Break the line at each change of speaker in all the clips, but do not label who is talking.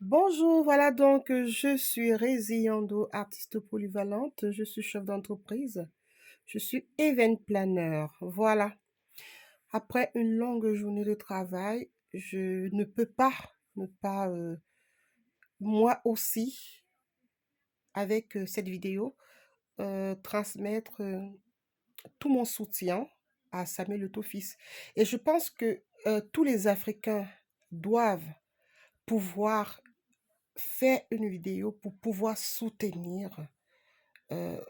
Bonjour, voilà donc je suis Résiando, artiste polyvalente, je suis chef d'entreprise, je suis event planner. Voilà, après une longue journée de travail, je ne peux pas ne pas, moi aussi, avec cette vidéo, transmettre tout mon soutien à Samuel Eto'o-Fils. Et je pense que tous les Africains doivent pouvoir faire une vidéo pour pouvoir soutenir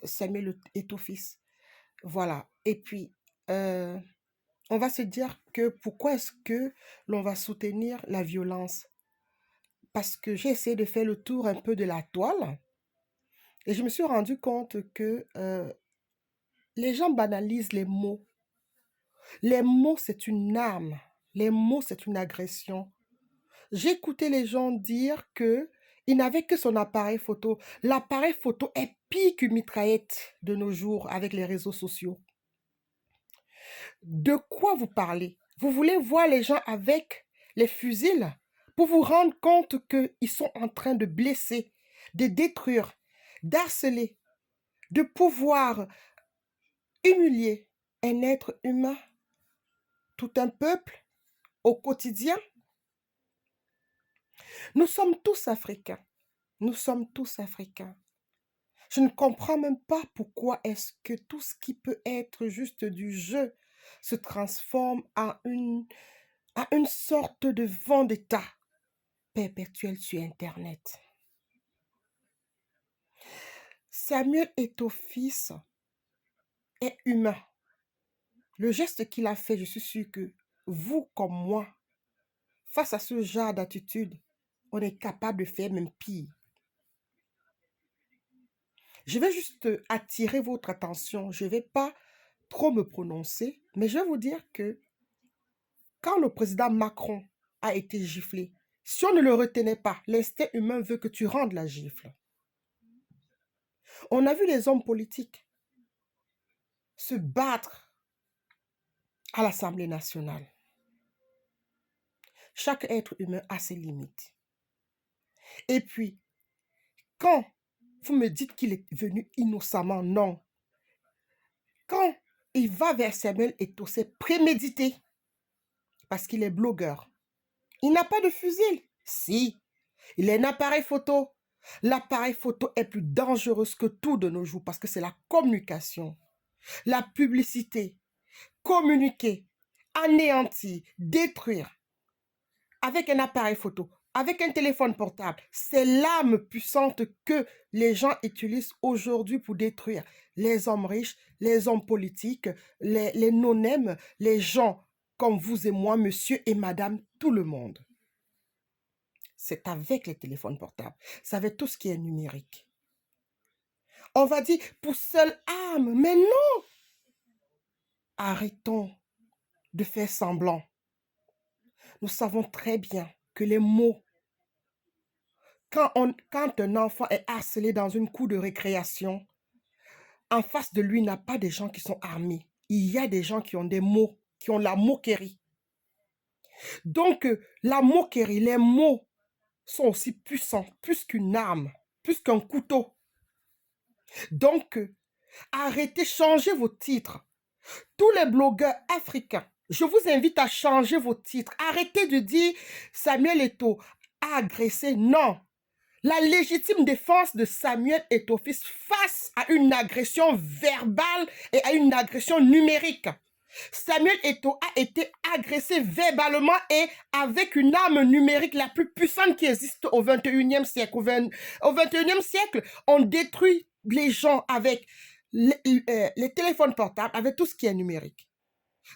Samuel Eto'o-Fils. Voilà. Et puis, euh, on va se dire que pourquoi est-ce que l'on va soutenir la violence? Parce que j'ai essayé de faire le tour un peu de la toile et je me suis rendu compte que les gens banalisent les mots. Les mots, c'est une arme. Les mots, c'est une agression. J'ai écouté les gens dire que il n'avait que son appareil photo. L'appareil photo est pire qu'une mitraillette de nos jours avec les réseaux sociaux. De quoi vous parlez? Vous voulez voir les gens avec les fusils pour vous rendre compte qu'ils sont en train de blesser, de détruire, d'harceler, de pouvoir humilier un être humain, tout un peuple au quotidien. Nous sommes tous africains. Nous sommes tous africains. Je ne comprends même pas pourquoi est-ce que tout ce qui peut être juste du jeu se transforme à une sorte de vendetta perpétuelle sur Internet. Samuel Eto'o-Fils est humain. Le geste qu'il a fait, je suis sûre que vous comme moi, face à ce genre d'attitude, on est capable de faire même pire. Je vais juste attirer votre attention. Je ne vais pas trop me prononcer, mais je vais vous dire que quand le président Macron a été giflé, si on ne le retenait pas, l'instinct humain veut que tu rendes la gifle. On a vu les hommes politiques se battre à l'Assemblée nationale. Chaque être humain a ses limites. Et puis, quand vous me dites qu'il est venu innocemment, non. Quand il va vers Samuel Eto'o, c'est prémédité parce qu'il est blogueur. Il n'a pas de fusil. Si, il a un appareil photo. L'appareil photo est plus dangereux que tout de nos jours parce que c'est la communication, la publicité, communiquer, anéantir, détruire avec un appareil photo, avec un téléphone portable. C'est l'arme puissante que les gens utilisent aujourd'hui pour détruire les hommes riches, les hommes politiques, les non-nèmes, les gens comme vous et moi, monsieur et madame, tout le monde. C'est avec les téléphones portables. C'est avec tout ce qui est numérique. On va dire pour seule arme, mais non. Arrêtons de faire semblant. Nous savons très bien que les mots, quand un enfant est harcelé dans une cour de récréation, en face de lui, il n'y a pas des gens qui sont armés. Il y a des gens qui ont des mots, qui ont la moquerie. Donc, la moquerie, les mots sont aussi puissants, plus qu'une arme, plus qu'un couteau. Donc, arrêtez, changez vos titres. Tous les blogueurs africains, je vous invite à changer vos titres. Arrêtez de dire Samuel Eto'o a agressé. Non. La légitime défense de Samuel Eto'o-Fils face à une agression verbale et à une agression numérique. Samuel Eto'o a été agressé verbalement et avec une arme numérique la plus puissante qui existe au 21e siècle. Au 21e siècle, on détruit les gens avec les téléphones portables, avec tout ce qui est numérique.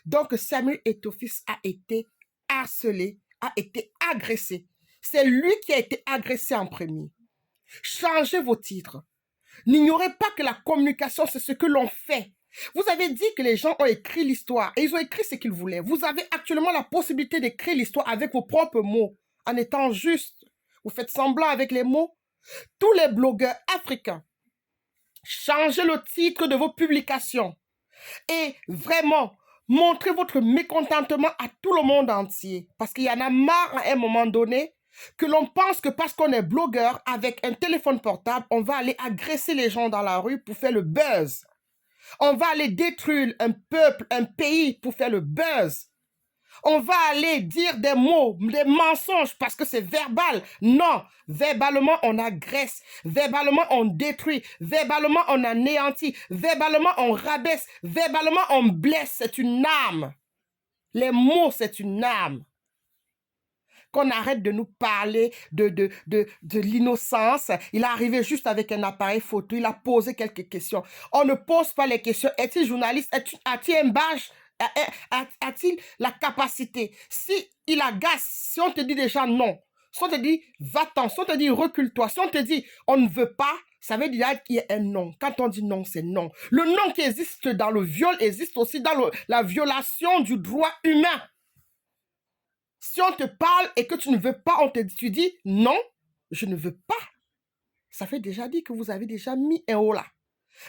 Donc, Samuel Eto'o-Fils a été harcelé, a été agressé. C'est lui qui a été agressé en premier. Changez vos titres. N'ignorez pas que la communication, c'est ce que l'on fait. Vous avez dit que les gens ont écrit l'histoire et ils ont écrit ce qu'ils voulaient. Vous avez actuellement la possibilité d'écrire l'histoire avec vos propres mots, en étant juste. Vous faites semblant avec les mots. Tous les blogueurs africains, changez le titre de vos publications et vraiment, montrez votre mécontentement à tout le monde entier. Parce qu'il y en a marre à un moment donné Que l'on pense que parce qu'on est blogueur, avec un téléphone portable, on va aller agresser les gens dans la rue pour faire le buzz. On va aller détruire un peuple, un pays pour faire le buzz. On va aller dire des mots, des mensonges parce que c'est verbal. Non, verbalement on agresse, verbalement on détruit, verbalement on anéantit, verbalement on rabaisse, verbalement on blesse. C'est une arme. Les mots, c'est une arme. Qu'on arrête de nous parler de l'innocence. Il est arrivé juste avec un appareil photo, il a posé quelques questions. On ne pose pas les questions. Est-il journaliste? A-t-il un badge? A-t-il la capacité? Si il agace, si on te dit déjà non, si on te dit va-t'en, si on te dit recule-toi, si on te dit on ne veut pas, ça veut dire qu'il y a un non. Quand on dit non, c'est non. Le non qui existe dans le viol existe aussi dans la violation du droit humain. Si on te parle et que tu ne veux pas, tu dis non, je ne veux pas. Ça fait déjà dire que vous avez déjà mis un haut là.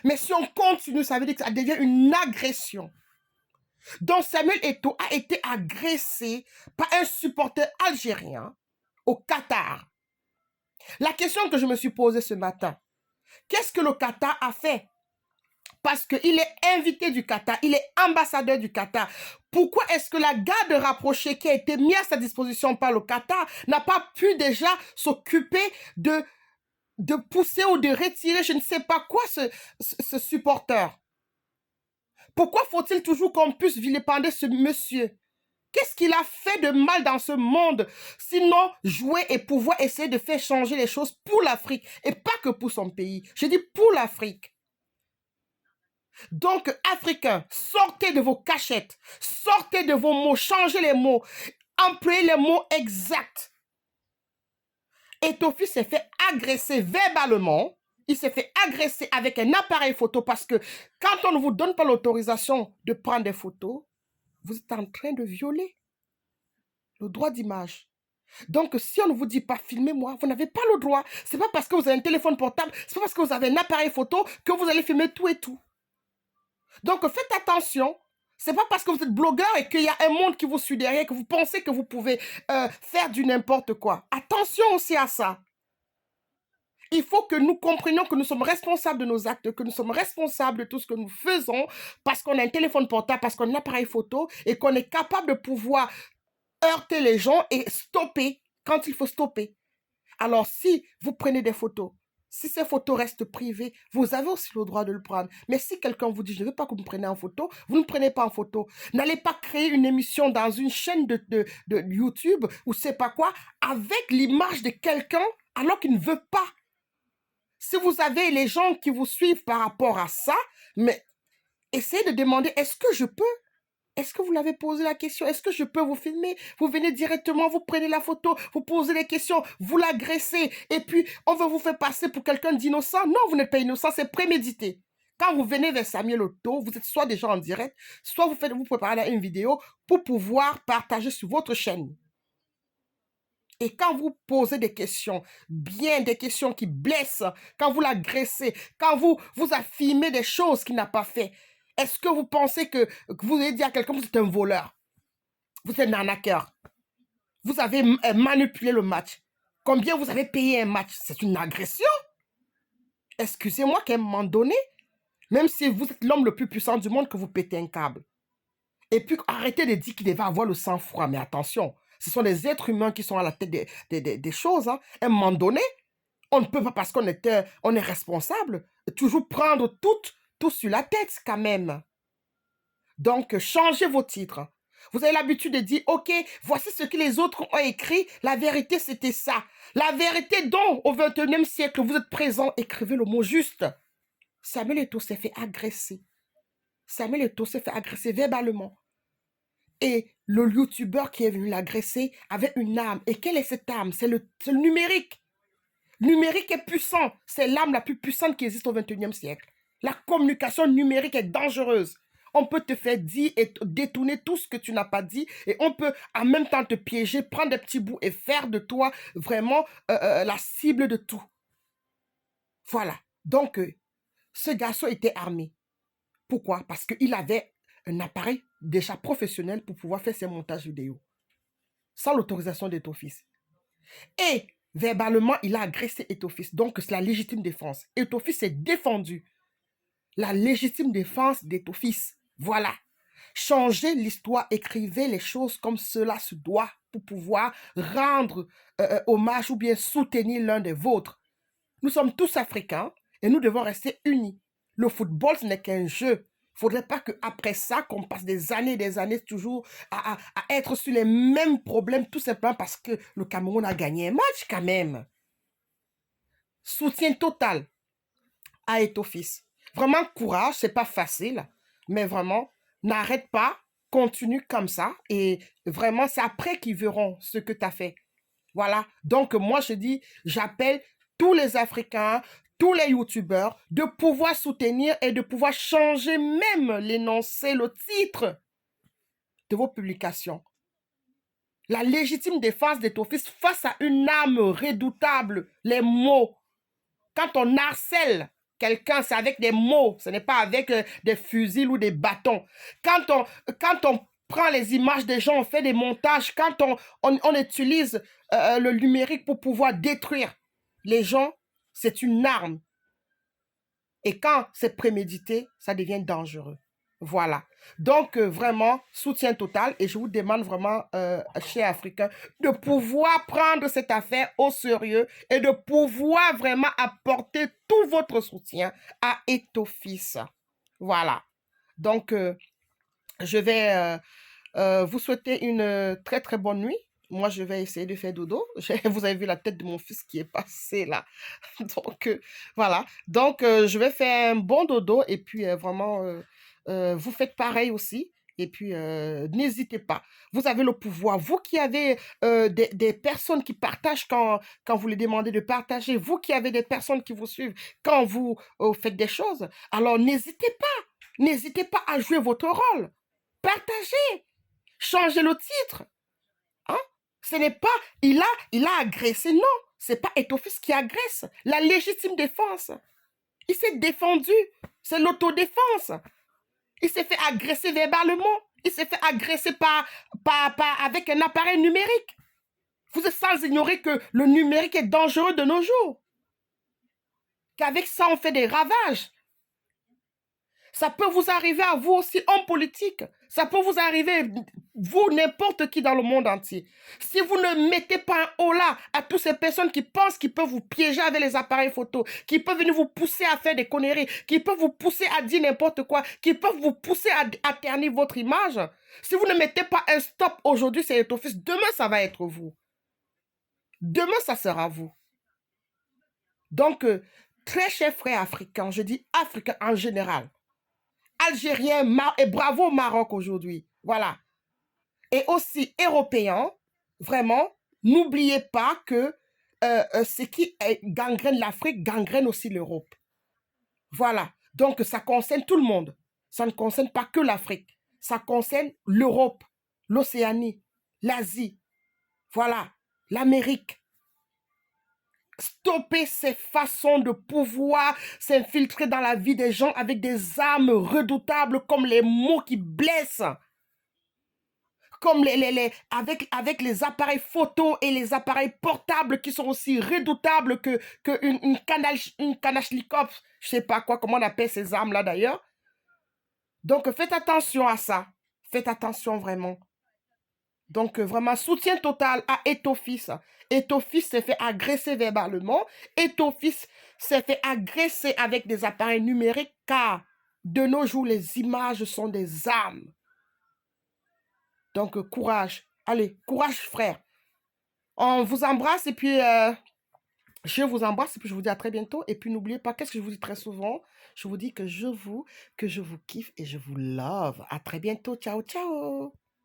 Mais si on continue, ça veut dire que ça devient une agression. Donc Samuel Eto'o a été agressé par un supporter algérien au Qatar. La question que je me suis posée ce matin, qu'est-ce que le Qatar a fait? Parce qu'il est invité du Qatar, il est ambassadeur du Qatar. Pourquoi est-ce que la garde rapprochée qui a été mise à sa disposition par le Qatar n'a pas pu déjà s'occuper de pousser ou de retirer, je ne sais pas quoi, ce supporter? Pourquoi faut-il toujours qu'on puisse vilipender ce monsieur? Qu'est-ce qu'il a fait de mal dans ce monde? Sinon, jouer et pouvoir essayer de faire changer les choses pour l'Afrique et pas que pour son pays. Je dis pour l'Afrique. Donc, Africains, sortez de vos cachettes, sortez de vos mots, changez les mots, employez les mots exacts. Eto'o s'est fait agresser verbalement, il s'est fait agresser avec un appareil photo parce que quand on ne vous donne pas l'autorisation de prendre des photos, vous êtes en train de violer le droit d'image. Donc, si on ne vous dit pas filmez-moi, vous n'avez pas le droit. Ce n'est pas parce que vous avez un téléphone portable, ce n'est pas parce que vous avez un appareil photo que vous allez filmer tout et tout. Donc, faites attention. Ce n'est pas parce que vous êtes blogueur et qu'il y a un monde qui vous suit derrière que vous pensez que vous pouvez faire du n'importe quoi. Attention aussi à ça. Il faut que nous comprenions que nous sommes responsables de nos actes, que nous sommes responsables de tout ce que nous faisons parce qu'on a un téléphone portable, parce qu'on a un appareil photo et qu'on est capable de pouvoir heurter les gens et stopper quand il faut stopper. Alors, si vous prenez des photos, si ces photos restent privées, vous avez aussi le droit de le prendre. Mais si quelqu'un vous dit, je ne veux pas que vous me preniez en photo, vous ne prenez pas en photo. N'allez pas créer une émission dans une chaîne de YouTube ou je ne sais pas quoi avec l'image de quelqu'un alors qu'il ne veut pas. Si vous avez les gens qui vous suivent par rapport à ça, mais essayez de demander, est-ce que je peux? Est-ce que vous l'avez posé la question? Est-ce que je peux vous filmer? Vous venez directement, vous prenez la photo, vous posez les questions, vous l'agressez, et puis on va vous faire passer pour quelqu'un d'innocent. Non, vous n'êtes pas innocent, c'est prémédité. Quand vous venez vers Samuel Eto'o, vous êtes soit déjà en direct, soit vous préparez une vidéo pour pouvoir partager sur votre chaîne. Et quand vous posez des questions, bien des questions qui blessent, quand vous l'agressez, quand vous affirmez des choses qu'il n'a pas fait, est-ce que vous pensez que vous allez dire à quelqu'un que vous êtes un voleur? Vous êtes un arnaqueur. Vous avez manipulé le match. Combien vous avez payé un match? C'est une agression. Excusez-moi qu'à un moment donné, même si vous êtes l'homme le plus puissant du monde, que vous pétez un câble. Et puis arrêtez de dire qu'il devait avoir le sang-froid. Mais attention, ce sont des êtres humains qui sont à la tête des choses. Hein. À un moment donné, on ne peut pas, parce qu'on est responsable, toujours prendre tout sur la tête quand même. Donc, changez vos titres. Vous avez l'habitude de dire, OK, voici ce que les autres ont écrit. La vérité, c'était ça. La vérité dont, au XXIe siècle, vous êtes présent, écrivez le mot juste. Samuel Eto'o s'est fait agresser. Samuel Eto'o s'est fait agresser verbalement. Et le youtubeur qui est venu l'agresser avait une arme. Et quelle est cette arme? C'est le numérique. Le numérique est puissant. C'est l'arme la plus puissante qui existe au XXIe siècle. La communication numérique est dangereuse. On peut te faire dire et détourner tout ce que tu n'as pas dit. Et on peut en même temps te piéger, prendre des petits bouts et faire de toi vraiment la cible de tout. Voilà. Donc, ce garçon était armé. Pourquoi? Parce qu'il avait un appareil déjà professionnel pour pouvoir faire ses montages vidéo. Sans l'autorisation de ton fils. Et verbalement, il a agressé Ethofis. Donc, c'est la légitime défense. Ethofis s'est défendu. La légitime défense d'Ethofis. Voilà. Changez l'histoire, écrivez les choses comme cela se doit pour pouvoir rendre hommage ou bien soutenir l'un des vôtres. Nous sommes tous africains et nous devons rester unis. Le football, ce n'est qu'un jeu. Il ne faudrait pas qu'après ça, qu'on passe des années toujours à être sur les mêmes problèmes, tout simplement parce que le Cameroun a gagné un match quand même. Soutien total à Ethofis. Vraiment, courage, c'est pas facile, mais vraiment, n'arrête pas, continue comme ça, et vraiment, c'est après qu'ils verront ce que tu as fait. Voilà. Donc, moi, je dis, j'appelle tous les Africains, tous les YouTubeurs, de pouvoir soutenir et de pouvoir changer même l'énoncé, le titre de vos publications. La légitime défense d'Ethofis face à une arme redoutable, les mots. Quand on harcèle quelqu'un, c'est avec des mots, ce n'est pas avec des fusils ou des bâtons. Quand on prend les images des gens, on fait des montages, quand on utilise le numérique pour pouvoir détruire les gens, c'est une arme. Et quand c'est prémédité, ça devient dangereux. Voilà. Donc, vraiment, soutien total. Et je vous demande vraiment, chers Africains, de pouvoir prendre cette affaire au sérieux et de pouvoir vraiment apporter tout votre soutien à Ethofis. Voilà. Donc, je vais vous souhaiter une très, très bonne nuit. Moi, je vais essayer de faire dodo. Vous avez vu la tête de mon fils qui est passée là. Donc, voilà. Donc, je vais faire un bon dodo et puis vraiment, vous faites pareil aussi. Et puis, n'hésitez pas. Vous avez le pouvoir. Vous qui avez des personnes qui partagent quand vous les demandez de partager. Vous qui avez des personnes qui vous suivent quand vous faites des choses. Alors, n'hésitez pas. N'hésitez pas à jouer votre rôle. Partagez. Changez le titre. Hein? Ce n'est pas, il a agressé, non. C'est pas Ethofis qui agresse. La légitime défense. Il s'est défendu. C'est l'autodéfense. Il s'est fait agresser verbalement. Il s'est fait agresser avec un appareil numérique. Vous êtes sans ignorer que le numérique est dangereux de nos jours. Qu'avec ça, on fait des ravages. Ça peut vous arriver à vous aussi, homme politique. Ça peut vous arriver, vous, n'importe qui dans le monde entier. Si vous ne mettez pas un haut là à toutes ces personnes qui pensent qu'ils peuvent vous piéger avec les appareils photo, qui peuvent venir vous pousser à faire des conneries, qui peuvent vous pousser à dire n'importe quoi, qui peuvent vous pousser à ternir votre image, si vous ne mettez pas un stop aujourd'hui, c'est Ethofis. Demain, ça va être vous. Demain, ça sera vous. Donc, très chers frères africains, je dis africains en général, Algériens et bravo au Maroc aujourd'hui. Voilà. Et aussi européens, vraiment, n'oubliez pas que ce qui gangrène l'Afrique gangrène aussi l'Europe. Voilà. Donc, ça concerne tout le monde. Ça ne concerne pas que l'Afrique. Ça concerne l'Europe, l'Océanie, l'Asie. Voilà. L'Amérique. Stopper ces façons de pouvoir s'infiltrer dans la vie des gens avec des armes redoutables comme les mots qui blessent. Comme avec les appareils photo et les appareils portables qui sont aussi redoutables que une Kalachnikov, je sais pas quoi, comment on appelle ces armes-là d'ailleurs. Donc, faites attention à ça. Faites attention vraiment. Donc, vraiment, soutien total à Ethofis. Ethofis s'est fait agresser verbalement. Ethofis s'est fait agresser avec des appareils numériques car de nos jours, les images sont des armes. Donc, courage. Allez, courage, frère. On vous embrasse et puis je vous embrasse et puis je vous dis à très bientôt. Et puis, n'oubliez pas, qu'est-ce que je vous dis très souvent? Je vous dis que je vous kiffe et je vous love. À très bientôt. Ciao, ciao.